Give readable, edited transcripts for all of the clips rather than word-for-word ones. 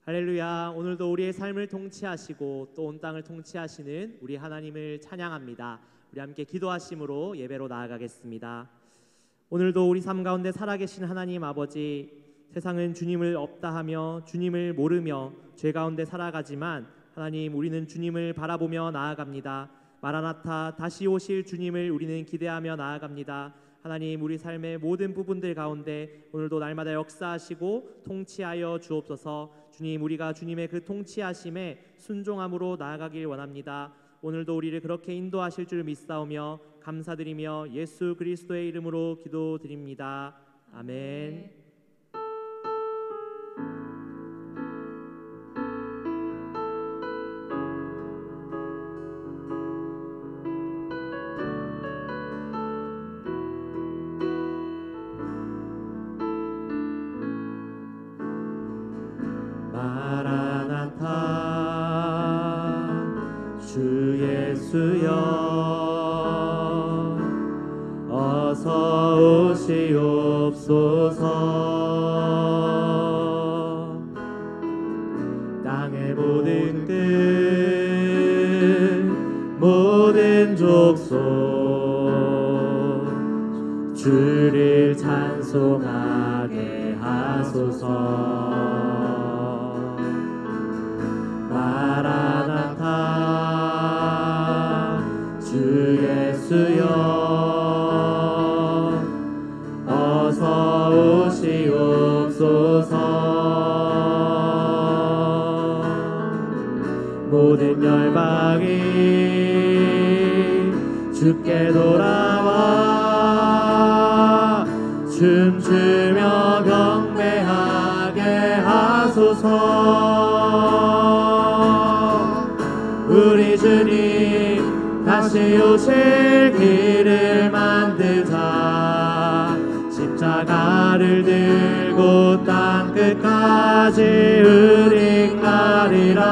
할렐루야. 오늘도 우리의 삶을 통치하시고 또 온 땅을 통치하시는 우리 하나님을 찬양합니다. 우리 함께 기도하심으로 예배로 나아가겠습니다. 오늘도 우리 삶 가운데 살아계신 하나님 아버지, 세상은 주님을 없다 하며 주님을 모르며 죄 가운데 살아가지만 하나님, 우리는 주님을 바라보며 나아갑니다. 마라나타, 다시 오실 주님을 우리는 기대하며 나아갑니다. 하나님, 우리 삶의 모든 부분들 가운데 오늘도 날마다 역사하시고 통치하여 주옵소서. 주님, 우리가 주님의 그 통치하심에 순종함으로 나아가길 원합니다. 오늘도 우리를 그렇게 인도하실 줄 믿사오며 감사드리며 예수 그리스도의 이름으로 기도드립니다. 아멘. 마라나타, 주 예수여 어서 오시옵소서. 땅의 모든 끝, 모든 족속 주를 찬송하게 하소서. 마라나타, 주 예수여 어서 오시옵소서. 모든 열방이 주께 돌아와 춤추며 경배하게 하소서. 우리 주님 다시 오실 길을 만들자. 십자가를 들고 땅 끝까지 우리 가리라.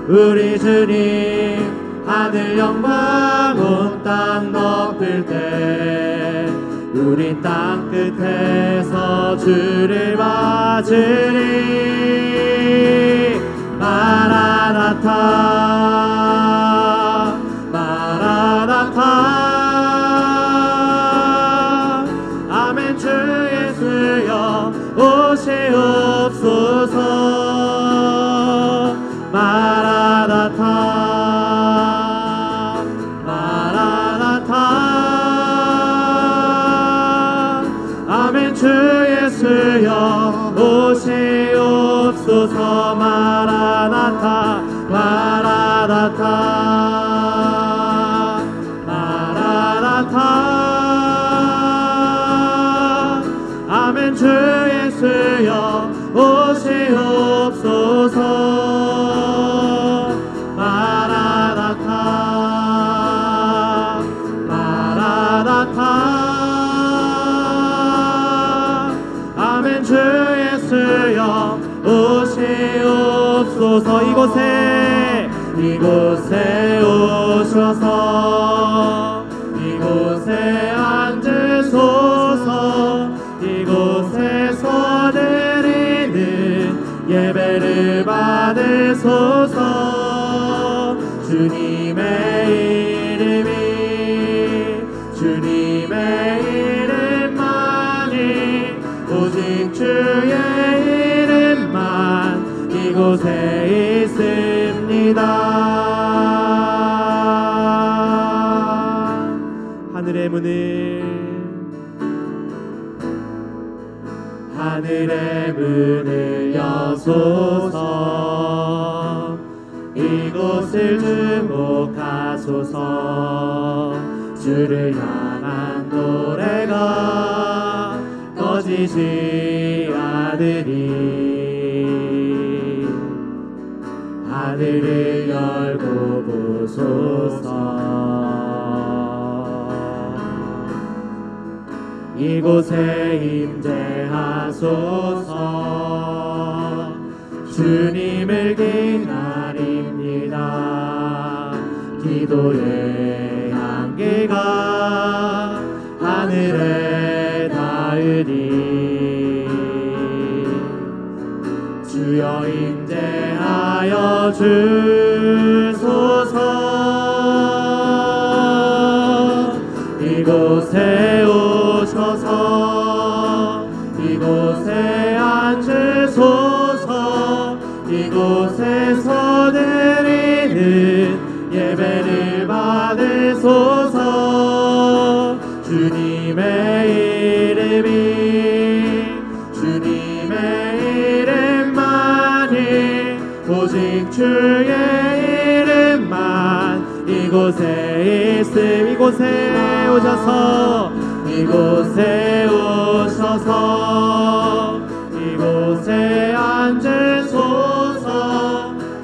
우리 주님 하늘 영광 온 땅 덮을 때 우리 땅 끝에서 주를 맞으리. 마라나타, 마라나타. 아멘. 주 예수여 오시옵소서. 마라나타, 마라나타. 아멘. 주 예수여 오시옵소서. 마라나타, 마라나타, 마라나타. 아멘. 주 예수여 오시옵소서. 마라나타, 마라나타. 아멘. 주 예수여 오시옵소서. 이곳에 오셔서 이곳에 앉으소서. 이곳에서 드리는 예배를 받으소서. 주님의 이름만이 오직 주의 이름만 이곳에 있습니다. 하늘의 문을 여소서. 이곳을 주목하소서. 주를 향한 노래가 꺼지지 않으리. 하늘을 열고 보소서. 이곳에 임재하소서. 주님을 기다립니다. 기도의 향기가 하늘에 닿으니 주여 인재하여 주소서. 이곳에 오셔서 이곳에 앉으소서. 이곳에서 드리는 예배를 받으소서. 주님의 이름만이 오직 주의 이름만 이곳에 있음. 이곳에 오셔서 이곳에 앉으소서.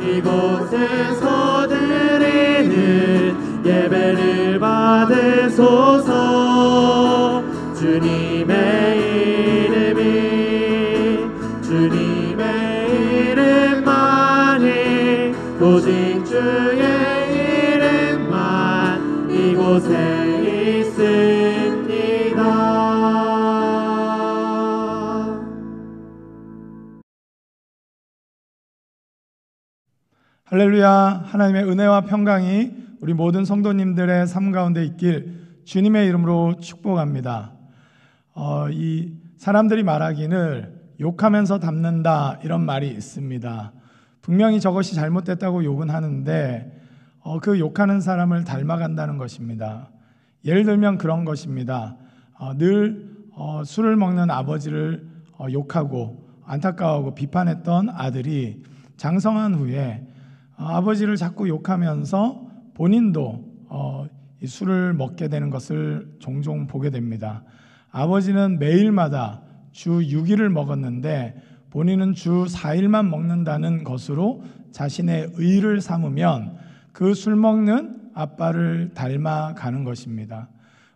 이곳에서 드리는 예배를 받으소서. 주님의 이름만이 오직 주의 이름만 이곳에 있습니다. 할렐루야. 하나님의 은혜와 평강이 우리 모든 성도님들의 삶 가운데 있길 주님의 이름으로 축복합니다. 이 사람들이 말하기를 욕하면서 닮는다 이런 말이 있습니다. 분명히 저것이 잘못됐다고 욕은 하는데 그 욕하는 사람을 닮아간다는 것입니다. 예를 들면 그런 것입니다. 늘 술을 먹는 아버지를 욕하고 안타까워하고 비판했던 아들이 장성한 후에 아버지를 자꾸 욕하면서 본인도 이 술을 먹게 되는 것을 종종 보게 됩니다. 아버지는 매일마다 주 6일을 먹었는데 본인은 주 4일만 먹는다는 것으로 자신의 의를 삼으면 그 술 먹는 아빠를 닮아가는 것입니다.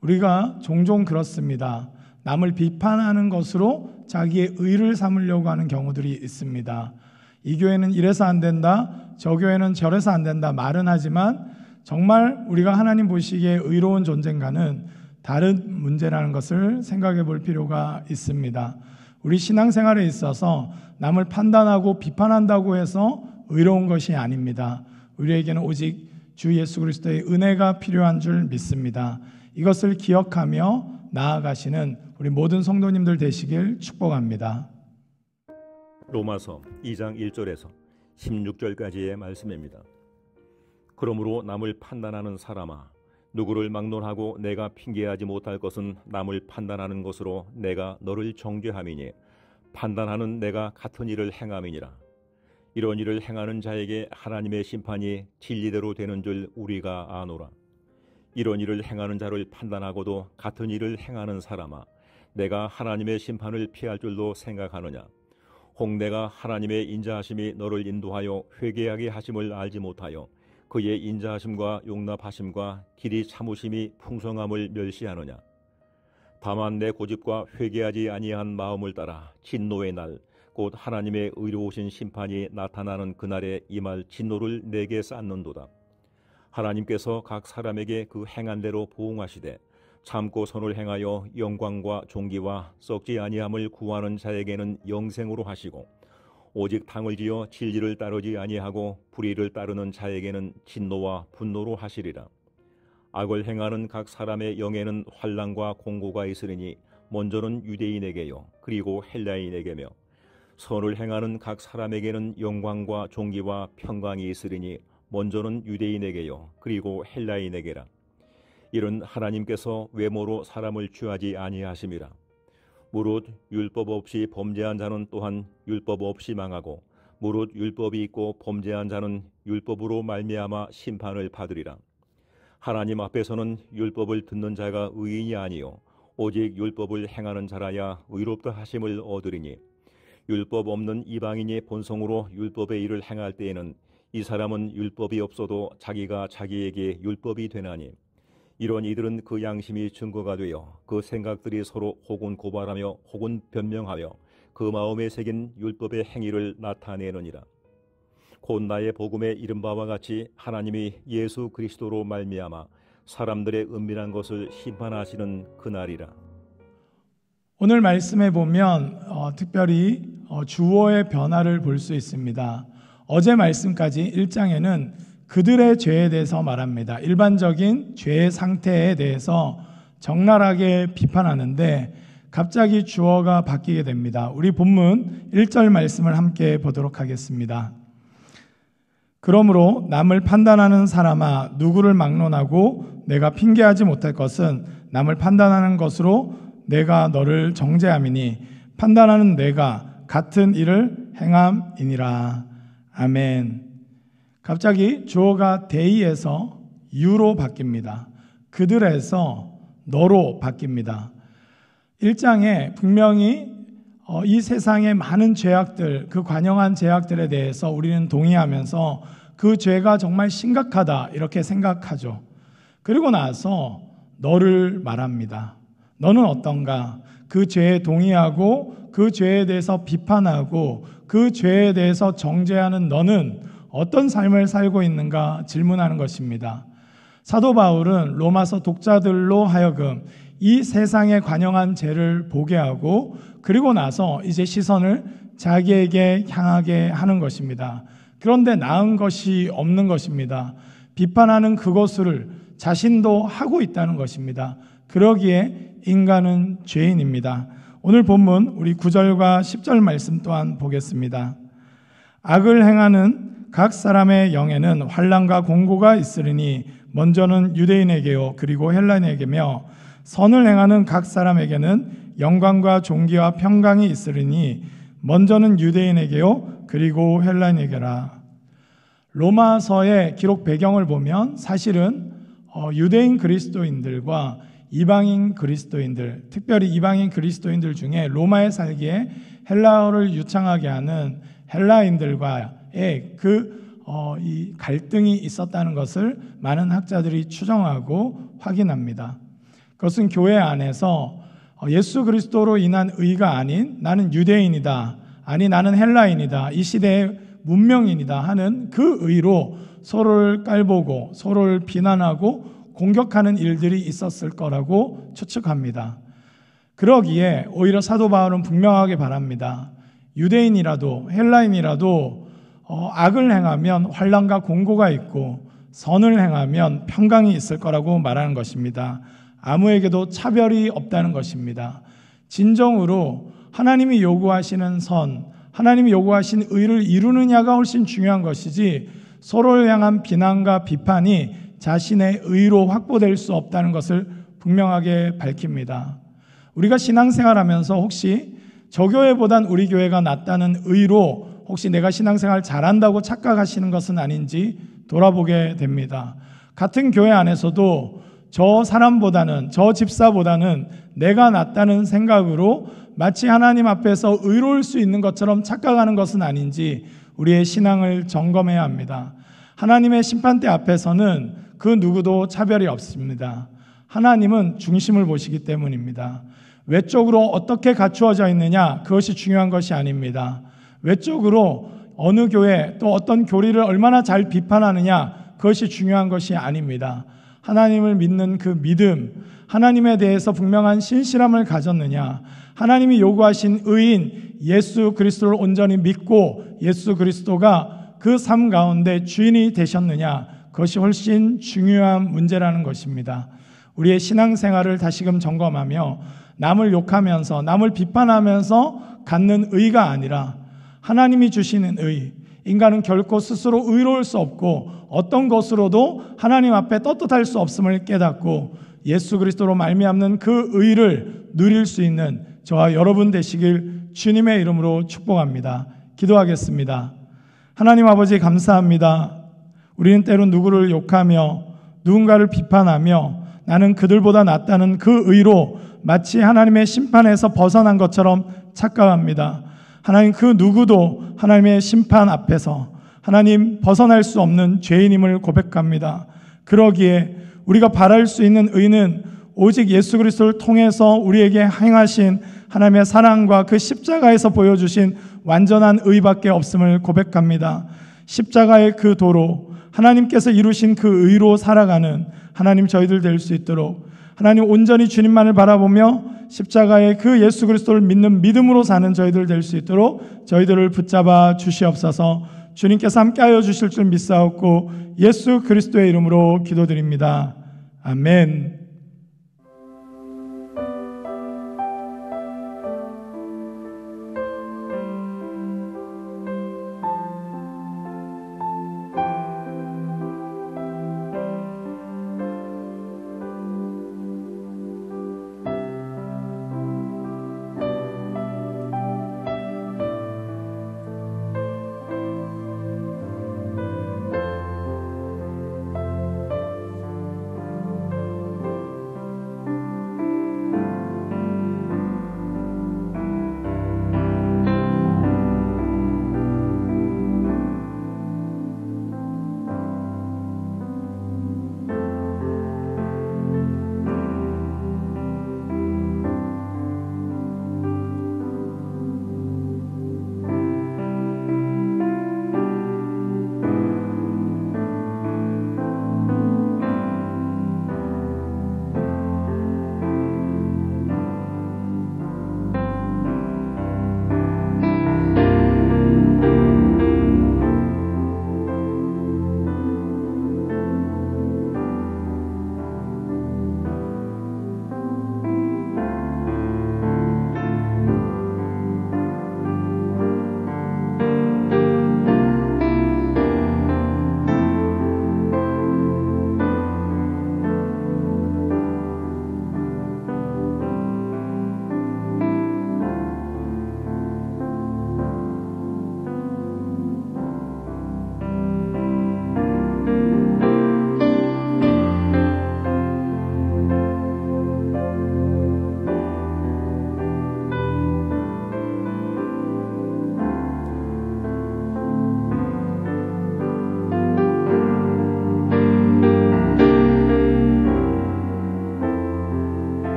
우리가 종종 그렇습니다. 남을 비판하는 것으로 자기의 의를 삼으려고 하는 경우들이 있습니다. 이 교회는 이래서 안 된다, 저 교회는 저래서 안 된다 말은 하지만 정말 우리가 하나님 보시기에 의로운 존재인가는 다른 문제라는 것을 생각해 볼 필요가 있습니다. 우리 신앙생활에 있어서 남을 판단하고 비판한다고 해서 의로운 것이 아닙니다. 우리에게는 오직 주 예수 그리스도의 은혜가 필요한 줄 믿습니다. 이것을 기억하며 나아가시는 우리 모든 성도님들 되시길 축복합니다. 로마서 2장 1절에서 16절까지의 말씀입니다. 그러므로 남을 판단하는 사람아, 누구를 막론하고 내가 핑계하지 못할 것은 남을 판단하는 것으로 내가 너를 정죄함이니 판단하는 내가 같은 일을 행함이니라. 이런 일을 행하는 자에게 하나님의 심판이 진리대로 되는 줄 우리가 아노라. 이런 일을 행하는 자를 판단하고도 같은 일을 행하는 사람아, 내가 하나님의 심판을 피할 줄로 생각하느냐. 혹 내가 하나님의 인자하심이 너를 인도하여 회개하게 하심을 알지 못하여 그의 인자하심과 용납하심과 길이 참으심이 풍성함을 멸시하느냐. 다만 내 고집과 회개하지 아니한 마음을 따라 진노의 날, 곧 하나님의 의로우신 심판이 나타나는 그날에 임할 진노를 내게 쌓는도다. 하나님께서 각 사람에게 그 행한 대로 보응하시되 참고 선을 행하여 영광과 존귀와 썩지 아니함을 구하는 자에게는 영생으로 하시고 오직 당을 지어 진리를 따르지 아니하고 불의를 따르는 자에게는 진노와 분노로 하시리라. 악을 행하는 각 사람의 영에는 환난과 공고가 있으리니 먼저는 유대인에게요 그리고 헬라인에게며 선을 행하는 각 사람에게는 영광과 존귀와 평강이 있으리니 먼저는 유대인에게요 그리고 헬라인에게라. 이는 하나님께서 외모로 사람을 취하지 아니하심이라. 무릇 율법 없이 범죄한 자는 또한 율법 없이 망하고 무릇 율법이 있고 범죄한 자는 율법으로 말미암아 심판을 받으리라. 하나님 앞에서는 율법을 듣는 자가 의인이 아니요 오직 율법을 행하는 자라야 의롭다 하심을 얻으리니 율법 없는 이방인이 본성으로 율법의 일을 행할 때에는 이 사람은 율법이 없어도 자기가 자기에게 율법이 되나니 이런 이들은 그 양심이 증거가 되어 그 생각들이 서로 혹은 고발하며 혹은 변명하여 그 마음에 새긴 율법의 행위를 나타내느니라. 곧 나의 복음에 이른 바와 같이 하나님이 예수 그리스도로 말미암아 사람들의 은밀한 것을 심판하시는 그날이라. 오늘 말씀에 보면 특별히 주어의 변화를 볼 수 있습니다. 어제 말씀까지 1장에는 그들의 죄에 대해서 말합니다. 일반적인 죄의 상태에 대해서 적나라하게 비판하는데 갑자기 주어가 바뀌게 됩니다. 우리 본문 1절 말씀을 함께 보도록 하겠습니다. 그러므로 남을 판단하는 사람아, 누구를 막론하고 내가 핑계하지 못할 것은 남을 판단하는 것으로 내가 너를 정죄함이니 판단하는 내가 같은 일을 행함이니라. 아멘. 갑자기 주어가 데이에서 유로 바뀝니다. 그들에서 너로 바뀝니다. 1장에 분명히 이 세상의 많은 죄악들, 그 관영한 죄악들에 대해서 우리는 동의하면서 그 죄가 정말 심각하다 이렇게 생각하죠. 그리고 나서 너를 말합니다. 너는 어떤가? 그 죄에 동의하고 그 죄에 대해서 비판하고 그 죄에 대해서 정죄하는 너는 어떤 삶을 살고 있는가 질문하는 것입니다. 사도 바울은 로마서 독자들로 하여금 이 세상의 관영한 죄를 보게 하고 그리고 나서 이제 시선을 자기에게 향하게 하는 것입니다. 그런데 나은 것이 없는 것입니다. 비판하는 그것을 자신도 하고 있다는 것입니다. 그러기에 인간은 죄인입니다. 오늘 본문 우리 9절과 10절 말씀 또한 보겠습니다. 악을 행하는 각 사람의 영에는 환난과 공고가 있으리니 먼저는 유대인에게요 그리고 헬라인에게며 선을 행하는 각 사람에게는 영광과 존귀와 평강이 있으리니 먼저는 유대인에게요 그리고 헬라인에게라. 로마서의 기록 배경을 보면 사실은 유대인 그리스도인들과 이방인 그리스도인들, 특별히 이방인 그리스도인들 중에 로마에 살기에 헬라어를 유창하게 하는 헬라인들과의 이 갈등이 있었다는 것을 많은 학자들이 추정하고 확인합니다. 그것은 교회 안에서 예수 그리스도로 인한 의가 아닌 나는 유대인이다, 아니 나는 헬라인이다, 이 시대의 문명인이다 하는 그 의로 서로를 깔보고 서로를 비난하고 공격하는 일들이 있었을 거라고 추측합니다. 그러기에 오히려 사도 바울은 분명하게 말합니다. 유대인이라도 헬라인이라도 악을 행하면 환난과 공고가 있고 선을 행하면 평강이 있을 거라고 말하는 것입니다. 아무에게도 차별이 없다는 것입니다. 진정으로 하나님이 요구하시는 선, 하나님이 요구하신 의를 이루느냐가 훨씬 중요한 것이지 서로를 향한 비난과 비판이 자신의 의로 확보될 수 없다는 것을 분명하게 밝힙니다. 우리가 신앙생활하면서 혹시 저 교회보단 우리 교회가 낫다는 의로 혹시 내가 신앙생활 잘한다고 착각하시는 것은 아닌지 돌아보게 됩니다. 같은 교회 안에서도 저 사람보다는, 저 집사보다는 내가 낫다는 생각으로 마치 하나님 앞에서 의로울 수 있는 것처럼 착각하는 것은 아닌지 우리의 신앙을 점검해야 합니다. 하나님의 심판대 앞에서는 그 누구도 차별이 없습니다. 하나님은 중심을 보시기 때문입니다. 외적으로 어떻게 갖추어져 있느냐, 그것이 중요한 것이 아닙니다. 외적으로 어느 교회 또 어떤 교리를 얼마나 잘 비판하느냐, 그것이 중요한 것이 아닙니다. 하나님을 믿는 그 믿음, 하나님에 대해서 분명한 신실함을 가졌느냐, 하나님이 요구하신 의인 예수 그리스도를 온전히 믿고 예수 그리스도가 그 삶 가운데 주인이 되셨느냐, 그것이 훨씬 중요한 문제라는 것입니다. 우리의 신앙생활을 다시금 점검하며 남을 욕하면서 남을 비판하면서 갖는 의가 아니라 하나님이 주시는 의, 인간은 결코 스스로 의로울 수 없고 어떤 것으로도 하나님 앞에 떳떳할 수 없음을 깨닫고 예수 그리스도로 말미암는 그 의를 누릴 수 있는 저와 여러분 되시길 주님의 이름으로 축복합니다. 기도하겠습니다. 하나님 아버지 감사합니다. 우리는 때론 누구를 욕하며 누군가를 비판하며 나는 그들보다 낫다는 그 의로 마치 하나님의 심판에서 벗어난 것처럼 착각합니다. 하나님, 그 누구도 하나님의 심판 앞에서 하나님 벗어날 수 없는 죄인임을 고백합니다. 그러기에 우리가 바랄 수 있는 의는 오직 예수 그리스도를 통해서 우리에게 행하신 하나님의 사랑과 그 십자가에서 보여주신 완전한 의밖에 없음을 고백합니다. 십자가의 그 도로, 하나님께서 이루신 그 의로 살아가는 하나님 저희들 될 수 있도록, 하나님 온전히 주님만을 바라보며 십자가의 그 예수 그리스도를 믿는 믿음으로 사는 저희들 될 수 있도록 저희들을 붙잡아 주시옵소서. 주님께서 함께하여 주실 줄 믿사옵고 예수 그리스도의 이름으로 기도드립니다. 아멘.